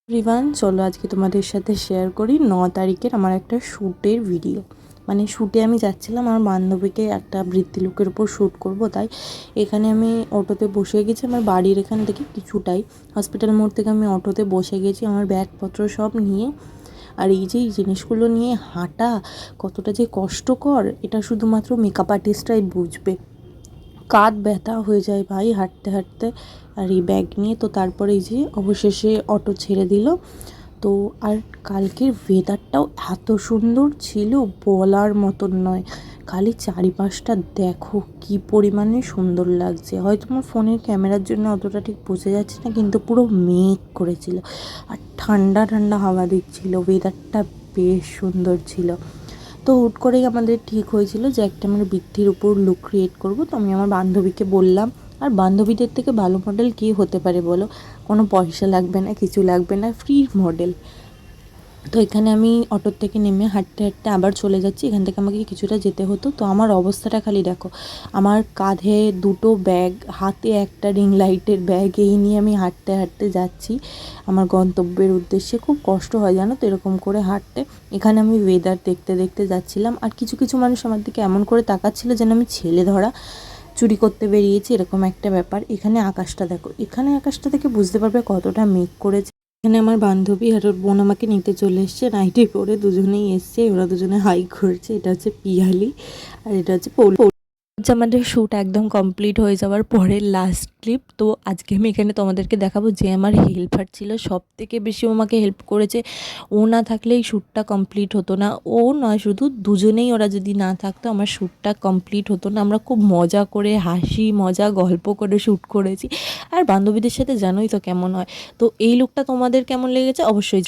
রিভান, চলো আজকে তোমাদের সাথে শেয়ার করি 9 তারিখের আমার একটা শ্যুটের ভিডিও। মানে শ্যুটে আমি যাচ্ছিলাম, আমার বান্ধবীকে একটা বৃত্তি লুকের উপর শ্যুট করব, তাই এখানে আমি অটোতে বসে গেছি। আমার বাড়ির এখান থেকে কিছুটাই, হসপিটাল মোড় থেকে আমি অটোতে বসে গেছি আমার ব্যাগপত্র সব নিয়ে। আর এই যে এই জিনিসগুলো নিয়ে হাঁটা কতটা যে কষ্টকর, এটা শুধুমাত্র মেকআপ আর্টিস্টরাই বুঝবে। কাঁধ ব্যথা হয়ে যায় ভাই হাঁটতে হাঁটতে, আর এই ব্যাগ নিয়ে। তো তারপরে এই যে অবশেষে অটো ছেড়ে দিল। তো আর কালকের ওয়েদারটাও এত সুন্দর ছিল, বলার মতন নয়। খালি চারিপাশটা দেখো কি পরিমাণে সুন্দর লাগছে। হয়তো আমার ফোনের ক্যামেরার জন্য অতটা ঠিক বোঝা যাচ্ছে না, কিন্তু পুরো মেঘ করেছিল আর ঠান্ডা ঠান্ডা হাওয়া দিচ্ছিল। ওয়েদারটা বেশ সুন্দর ছিল। তো হুট করেই আমাদের ঠিক হয়েছিল যে একটা আমরা বৃদ্ধির উপর লুক ক্রিয়েট করব। তো আমি আমার বান্ধবীকে বললাম, আর বান্ধবীদের থেকে ভালো মডেল কী হতে পারে বলো? কোনো পয়সা লাগবে না, কিছু লাগবে না, ফ্রি মডেল। তো এখানে আমি অটোর থেকে নেমে হাঁটতে হাঁটতে আবার চলে যাচ্ছি। এখান থেকে আমাকে কিছুটা যেতে হতো। তো আমার অবস্থাটা খালি দেখো, আমার কাঁধে দুটো ব্যাগ, হাতে একটা রিং লাইটের ব্যাগ, এই নিয়ে আমি হাঁটতে হাঁটতে যাচ্ছি আমার গন্তব্যের উদ্দেশ্যে। খুব কষ্ট হয় জানো তো এরকম করে হাঁটতে। এখানে আমি ওয়েদার দেখতে দেখতে যাচ্ছিলাম, আর কিছু কিছু মানুষ আমার দিকে এমন করে তাকাচ্ছিল যেন আমি ছেলে ধরা চুরি করতে বেরিয়েছি, এরকম একটা ব্যাপার। এখানে আকাশটা দেখো, এখানে আকাশটা থেকে বুঝতে পারবে কতটা মেঘ করেছে। এখানে আমার বান্ধবী আর ওর বোন আমাকে নিতে চলে এসছে, নাইটি পরে দুজনেই এসছে। ওরা দুজনে হাই করছে। এটা হচ্ছে পিয়ালি আর এটা হচ্ছে পৌল। হচ্ছে আমাদের শ্যুট একদম কমপ্লিট হয়ে যাওয়ার পরের লাস্ট ক্লিপ। তো আজকে আমি এখানে তোমাদেরকে দেখাবো যে আমার হেল্পার ছিল, সব থেকে বেশি ও আমাকে হেল্প করেছে। ও না থাকলে এই শ্যুটটা কমপ্লিট হতো না। ও নয়, শুধু দুজনেই, ওরা যদি না থাকতো আমার শ্যুটটা কমপ্লিট হতো না। আমরা খুব মজা করে, হাসি মজা গল্প করে শ্যুট করেছি। আর বান্ধবীদের সাথে জানোই তো কেমন হয়। তো এই লুকটা তোমাদের কেমন লেগেছে অবশ্যই